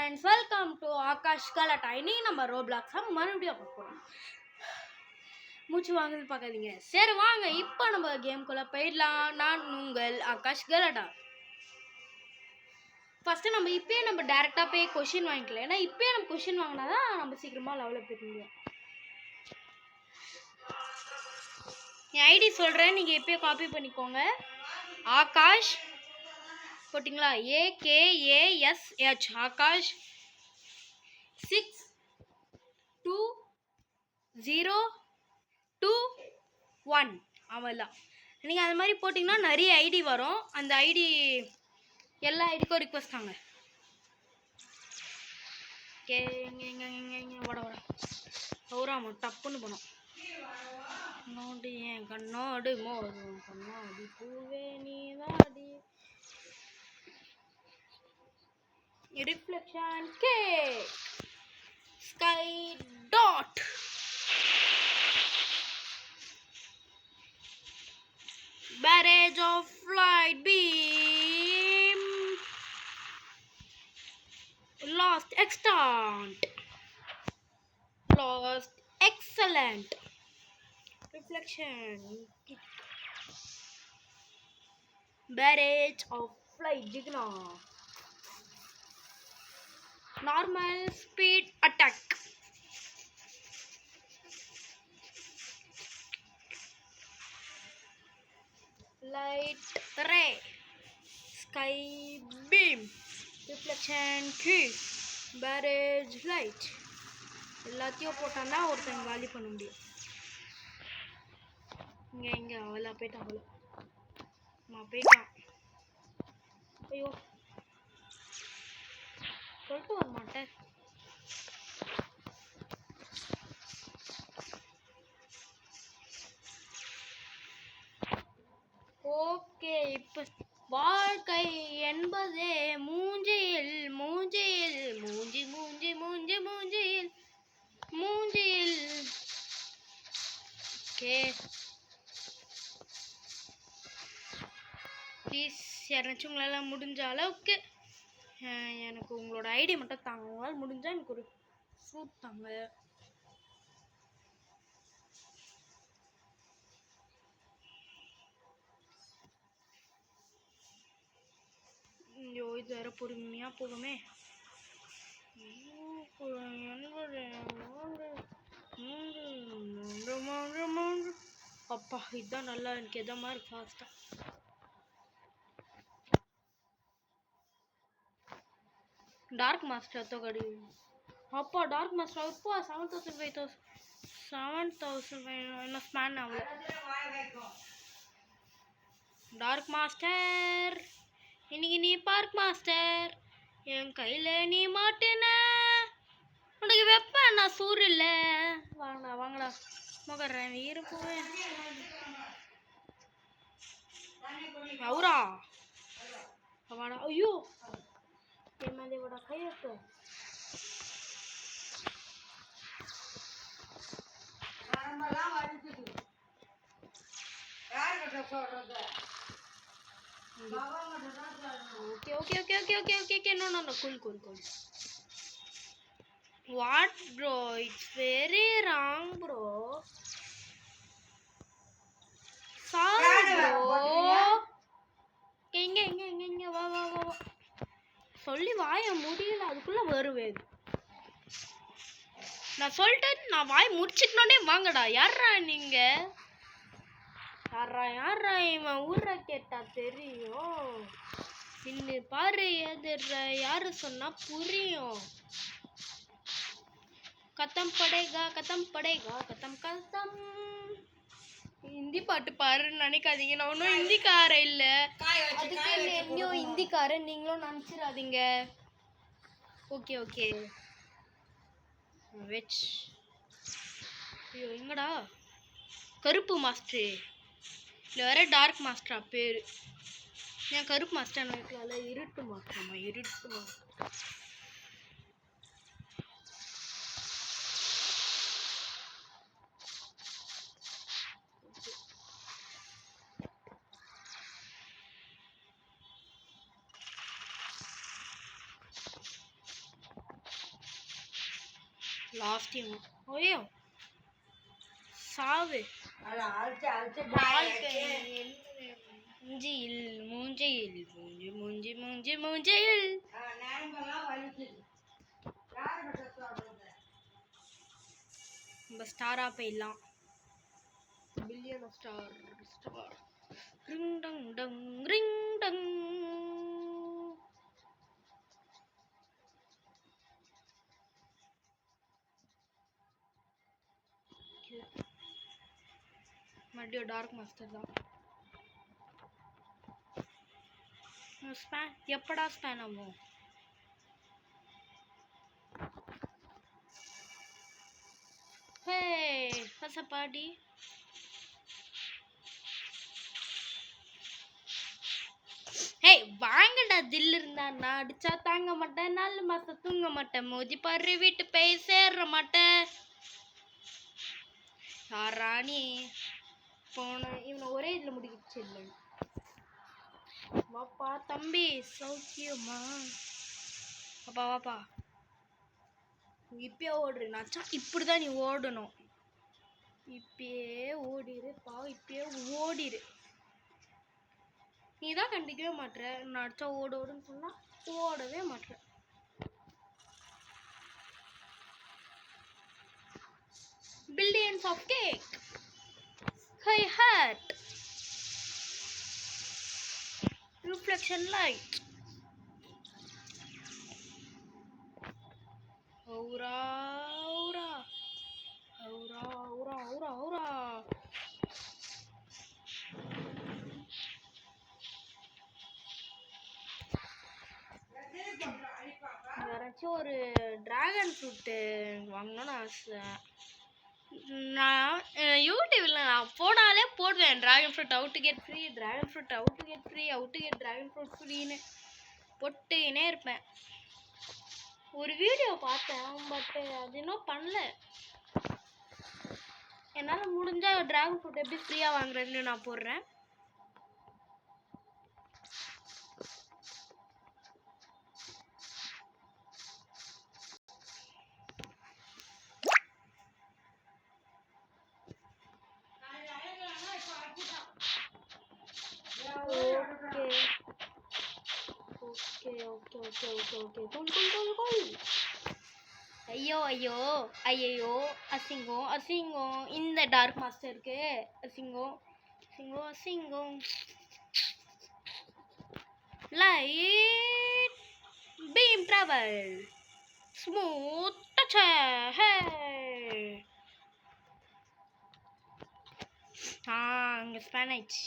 Friends, welcome to Akash கலாட்டா. இன்னைக்கு நம்ம ரோப்ளாக்ஸை மறுபடியும் பார்ப்போம். மூச்சு வாங்குது பார்க்காதீங்க. சரி வாங்க, இப்போ நம்ம கேம்குள்ளே போயிடலாம். நான் உங்கள் ஆகாஷ் கலாட்டா. ஃபஸ்ட்டு நம்ம இப்போயே நம்ம டேரெக்டாக போய் கொஷின் வாங்கிக்கலாம். ஏன்னா இப்போயே நம்ம கொஷின் வாங்கினா தான் நம்ம சீக்கிரமாக லெவலில் போய் முடியும். என் ஐடி சொல்கிறேன், நீங்கள் இப்போயே காப்பி பண்ணிக்கோங்க. ஆகாஷ் போட்டிங்களா? AKASH ஆகாஷ் 620221. அவ்வளோதான். நீங்கள் அது மாதிரி போட்டிங்கன்னா நிறைய ஐடி வரும். அந்த ஐடி எல்லா ஐடிக்கும் ரிக்வஸ்ட் தாங்க. வட சௌராம டப்புன்னு போனோம். நோடி என் கண்ணோடு மோதும் கண்ணாடி பூவே நீதாடி. Reflection cake, sky dot, barrage of light beam, lost extant, lost excellent, reflection, barrage of flight jigna, normal speed attack, light ray, sky beam, reflection kiss, barrage light. எல்லாத்தையும் போட்டான்னா ஒருத்தன் காலி பண்ண முடியும். இங்கே அவளா போயிட்டான். அவ்வளோ நான் போயிட்டான். ஐயோ சொல்லிட்டு வர மாட்டேன். ஓகே, இப்போ வாழ்க்கை என்பதே மூஞ்சியில் மூஞ்சியில் மூஞ்சி மூஞ்சி மூஞ்சி மூஞ்சியில் மூஞ்சியில். ஓகே ப்ளீஸ் யாராச்சும் உங்களால் முடிஞ்ச அளவுக்கு எனக்கு உங்களோட ஐடியா மட்டும் தாங்க. உங்களால் முடிஞ்சால் எனக்கு ஒரு ஃப்ரூட் தாங்க. ஐயோ இது வேற பொறுமையாக போகுமே. அப்பா இதுதான் நல்லா எனக்கு எதை மாதிரி ஃபாஸ்ட்டாக. டார்க் மாஸ்டர் தொகடி. அப்பா டார்க் மாஸ்டர் இப்போ 7,500 என்ன ஸ்பேன் ஆகல. டார்க் மாஸ்டர் இன்னைக்கு நீ பார்க் மாஸ்டர் என் கையில் நீ மாட்டின உனக்கு வெப்பேன் நான் சூர் இல்லை. வாங்கடா வாங்கடா முகர்றேன் இருப்பேன். அவரா வாடா. ஐயோ என் மேலே வாடா கையெழுத்து. Okay, okay, okay, okay, okay, okay, okay. No, no, no. Cool, cool, cool. What, bro? It's very wrong, bro. Sorry, bro. இங்க வா வா வா வா. சொல்லி வாய முடியல, அதுக்குள்ள வருவேன். நான் சொல்லிட்டேன், நான் வாய் முடிச்சுக்கணுன்னே வாங்கடா. யாரா நீங்க? யாரா இவன் ஊரை கேட்டா தெரியும். இன்னும் பாரு எதிர யாரு சொன்னா புரியும். கத்தம் படேகா கத்தம் படேகா கத்தம் கத்தம். ஹிந்தி பாட்டு பாருன்னு நினைக்காதீங்க. நான் ஒன்றும் ஹிந்திக்காரன் இல்லை. அதுக்கு என்னையும் ஹிந்திக்காரன் நீங்களும் நினச்சிடாதீங்க. ஓகே ஓகே வெச். ஐயோ எங்கடா கருப்பு மாஸ்டரு இல்லை வேற டார்க் மாஸ்டரா பேர்? ஏன் கருப்பு மாஸ்டர் வைக்கலாம்ல? இருட்டு மாஸ்டர்மா இருட்டு மாஸ்டர். லாஸ்ட் டைம் ஓயோ சாவு மூஞ்சியில் மூஞ்சியில் மூஞ்சி மூஞ்சி மூஞ்சி மூஞ்சியில் நம்ம ஸ்டாரா போயிடலாம் billion star ring tongue tongue ring tongue மறுபடியும் டார்க் மாஸ்டர் தான் ஸ்பேன் எப்படா ஸ்பேன் ஆகும் ஹே what's up party ஹே வாங்கடா தில் இருந்தா நான் அடிச்சா தாங்க மாட்டேன் 4 மாசம் தூங்க மாட்டேன் மோதி பாரு வீட்டு போய் சேர்ற மாட்டேன் யாராணி போன இவனை ஒரே இதில் முடிக்கிச்சு இல்லை வாப்பா தம்பி சௌக்கியமா வாப்பா வாப்பா இப்பயே ஓடுற நாச்சா இப்படிதான் நீ ஓடணும் இப்பயே ஓடிரு பா இப்பயே ஓடிரு நீ தான் கண்டிக்கவே மாட்ற நான் அடிச்சா ஓடுன்னு சொன்னா ஓடவே மாட்ற billions of cake high heart reflection light aura aura aura aura aura aura யாராச்சும் ஒரு டிராகன் ஃப்ரூட்டு வாங்கணும்னு ஆசை நான் யூடியூப்ல நான் போனாலே போடுவேன் dragon fruit out to get free dragon fruit out to get free out to get dragon fruit ஃப்ரீன்னு போட்டுக்கினே இருப்பேன் ஒரு வீடியோ பார்த்தேன் பட் அது இன்னும் பண்ணல என்னால் முடிஞ்சால் டிராகன் ஃப்ரூட் எப்படி ஃப்ரீயாக வாங்குறேன்னு நான் போடுறேன் ஐயோ ஐயோ ஐயோ அசிங்கம் அசிங்கம் இந்த டார்க் மாஸ்டருக்கு அசிங்கம் அசிங்கம் அசிங்கம் light beam travel smooth touch hey அங்கே ஸ்பேன் ஆயிடுச்சு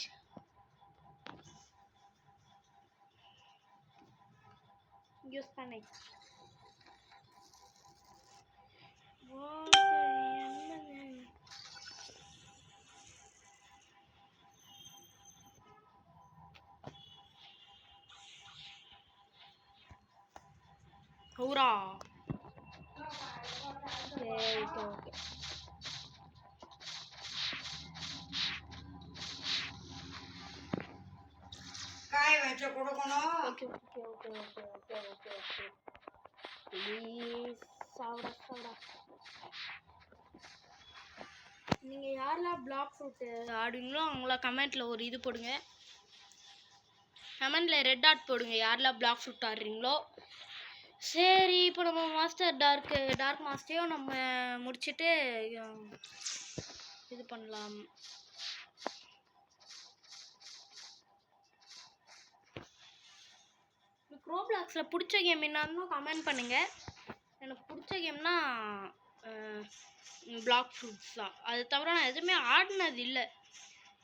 யூஸ் பண்ணி ஹூரா ஓகே ஓகே காய் வச்சு கொடுக்கணும் okay okay okay okay okay okay okay please சாவடா சாவடா நீங்கள் யாரெல்லாம் பிளாக் ஃப்ரூட்டு ஆடுவீங்களோ அவங்கள கமெண்ட்டில் ஒரு இது போடுங்க கமெண்ட்டில் ரெட் டாட் போடுங்க யாரெல்லாம் பிளாக் ஃப்ரூட் ஆடுறீங்களோ சரி இப்போ நம்ம மாஸ்டர் டார்க் மாஸ்டரையும் நம்ம முடிச்சுட்டு இது பண்ணலாம் ரோப்ளாக்ஸில் பிடிச்ச கேம் என்னன்னு கமெண்ட் பண்ணுங்கள் எனக்கு பிடிச்ச கேம்னா பிளாக் ஃப்ரூட்ஸ் தான் அது தவிர நான் எதுவுமே ஆடினது இல்லை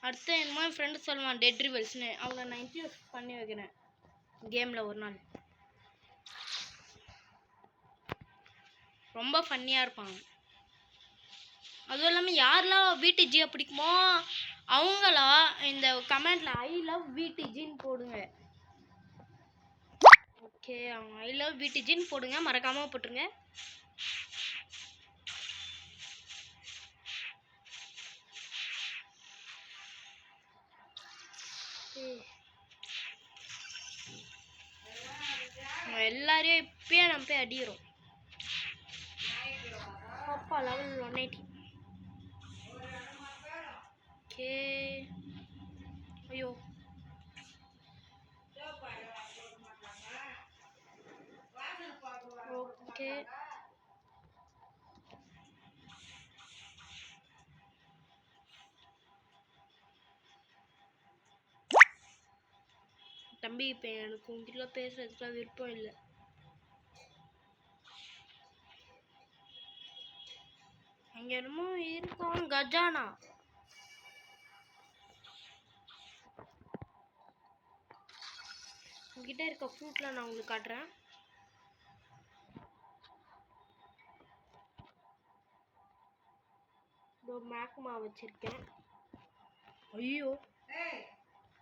அடுத்து என்னமோ என் ஃப்ரெண்டு சொல்லுவான் டெட் ரிவல்ஸ்னு அவனை நான் இன்ட்ரடியூஸ் பண்ணி வைக்கிறேன் கேமில் ஒரு நாள் ரொம்ப ஃபன்னியாக இருப்பாங்க அதுவும் இல்லாமல் யாரெல்லாம் விடிஜியை பிடிக்குமோ அவங்களா இந்த கமெண்ட்டில் ஐ லவ் விடிஜின்னு போடுங்க ஓகே அவங்க ஐ லவ் விடிஜின்னு போடுங்க மறக்காமல் போட்டுருங்க எல்லாரையும் இப்பயே நம்ம போய் அடிக்கிறோம் அப்பா லெவல் 180. ஓகே. ஐயோ ஓகே. தம்பி இப்போ எனக்கு உங்ககிட்ட பேசுறதுக்குலாம் விருப்பம் இல்லை. அங்கே என்னமோ இருக்கும் கஜானா. உங்ககிட்ட இருக்க ஃப்ரூட்லாம் நான் உங்களுக்கு காட்டுறேன். மேக்மா வச்சிருக்கேன். ஐயோ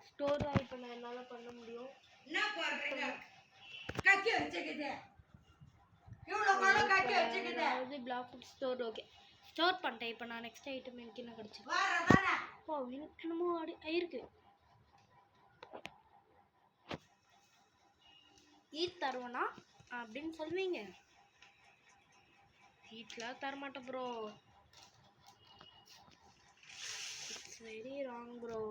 ஸ்டோர் தான் இப்போ நான் என்னால் பண்ண முடியும். என்ன பண்றீங்க? கட்டி வச்சுக்கிது. இவ்வளோ பழம் கட்டி வச்சுக்கிது. அதாவது black food store. Okay store பண்ணிட்டேன். இப்போ நான் நெக்ஸ்ட் ஐட்டம் எனக்கு என்ன கிடச்சிருக்கு? வரதானே ஓ எனக்கு என்னமோ இருக்கு. ஈட் தருவனா அப்படின்னு சொல்லுவீங்க. ஈட்லாம் தரமாட்டேன் bro. It's very wrong bro.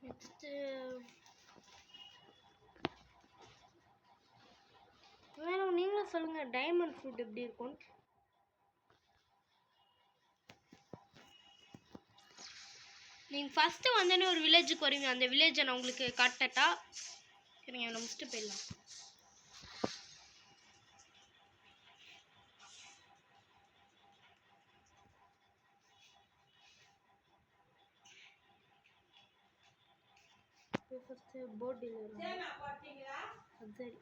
Next வேணும் நீங்களும் சொல்லுங்க டைமண்ட் ஃப்ரூட் எப்படி இருக்கும். நீங்கள் ஃபஸ்ட்டு வந்தோடனே ஒரு வில்லேஜுக்கு வருவீங்க. அந்த வில்லேஜை நான் உங்களுக்கு காட்டட்டா? சரிங்க நான் முடிச்சுட்டு போயிடலாம். ஃபஸ்ட்டு போட் டீலர் சரி.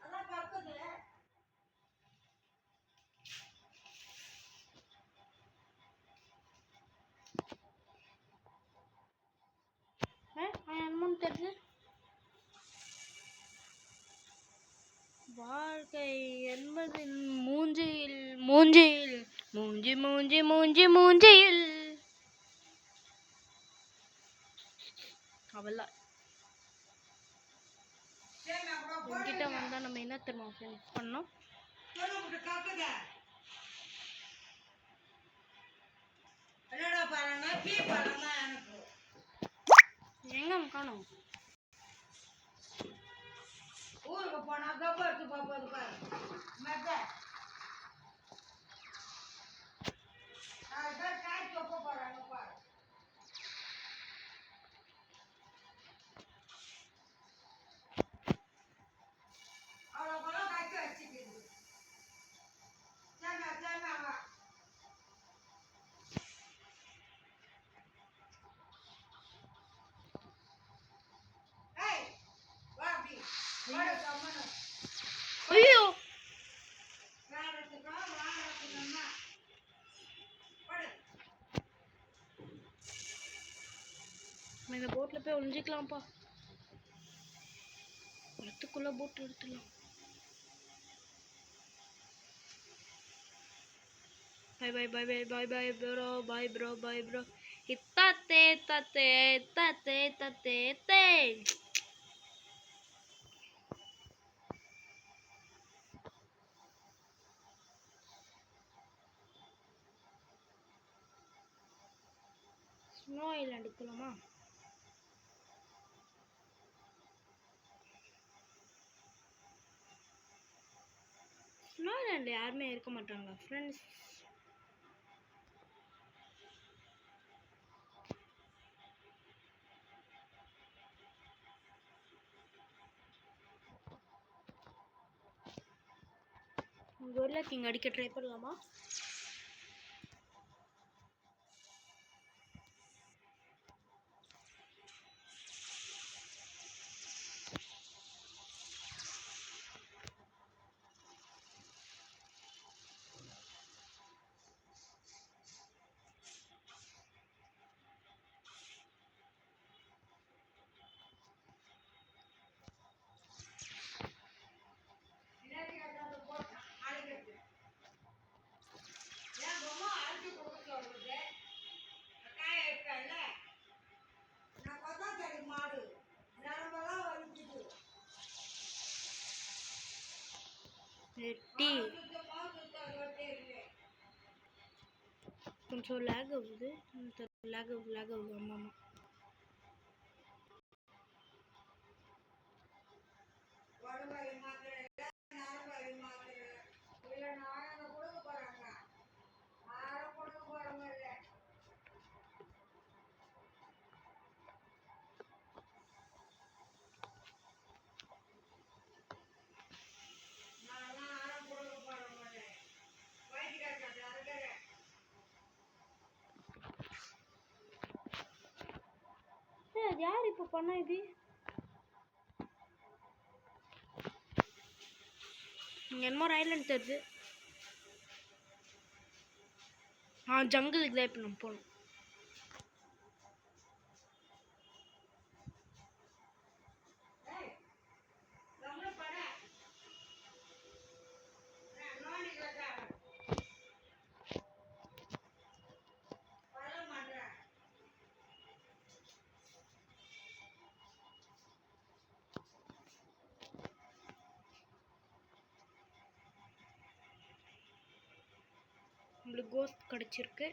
என்னமோ தெரியுது. வாழ்க்கை என்பது மூஞ்சியில் மூஞ்சியில் மூஞ்சி மூஞ்சி மூஞ்சி மூஞ்சியில் அவளா உங்ககிட்ட வந்தால் நம்ம என்ன தெரியுமா ஃப்ரெண்ட்ஸ் பண்ணோம்? எங்க காணும்? ஊருக்கு போனா கப்பத்து பாப்பது பாரு மெத்த காய் தொப்ப போறாங்க பாரு. அவ்வளோ பழம் காய்ச்சி வச்சுக்கிது. சேமா சேமாவா ஐயோ இந்த போட்டில் போய் ஒழிஞ்சிக்கலாம்ப்பா. இடத்துக்குள்ள போட்டு எடுத்துடலாம். Bye bye bye bye bye bye bro bye bro bye bro. Itate tate tate tate tate. Snow island எடுக்கலாமா? ஸ்னோ ஐலாண்ட் யாருமே இருக்க மாட்டாங்க ஃப்ரெண்ட்ஸ். கோரில்லா கிங் அடிக்க ட்ரை பண்ணலாமா? வெட்டி கொஞ்சம் லேக் ஆகுது லேக் ஆகுது ஆமாம் அது யார் இப்போ பண்ணா இது இங்கே என்னமோ ஐலாண்ட் தெரியுது ஜங்குலுக்கு தான் இப்போ நம்ம போகணும் நம்மளுக்கு கோஸ்ட் கிடச்சிருக்கு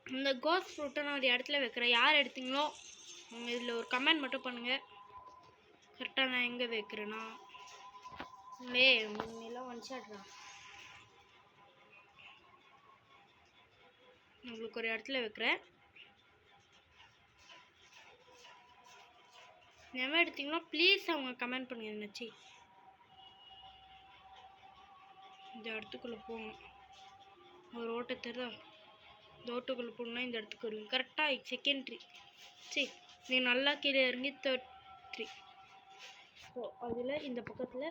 இந்த கோஸ்ட் ஃப்ரூட்டை நான் ஒரு இடத்துல வைக்கிறேன் யார் எடுத்தீங்களோ இதில் ஒரு கமெண்ட் மட்டும் பண்ணுங்கள் கரெக்டாக நான் எங்கே வைக்கிறேன்னா எல்லாம் ஒன்ஷாட்றா உங்களுக்கு ஒரு இடத்துல வைக்கிறேன் எவன் எடுத்தீங்களோ ப்ளீஸ் அவங்க கமெண்ட் பண்ணுங்க என்னாச்சு இந்த இடத்துக்குள்ளே போகணும் ஒரு ஓட்டை தருதா இந்த ஓட்டுக்குள்ளே போகணுன்னா இந்த இடத்துக்கு வருவீங்க கரெக்டாக செகண்ட்ரி சரி நீ நல்லா கீழே இறங்கி 33 ஸோ அதில் இந்த பக்கத்தில்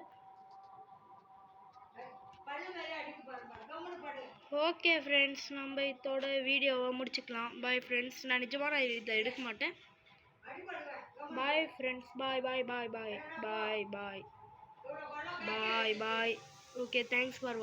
ஓகே ஃப்ரெண்ட்ஸ் நம்ம இதோட வீடியோவை முடிச்சுக்கலாம் பாய் ஃப்ரெண்ட்ஸ் நான் நிஜமாக இதை எடுக்க மாட்டேன் bye friends bye bye bye bye bye bye bye bye okay thanks for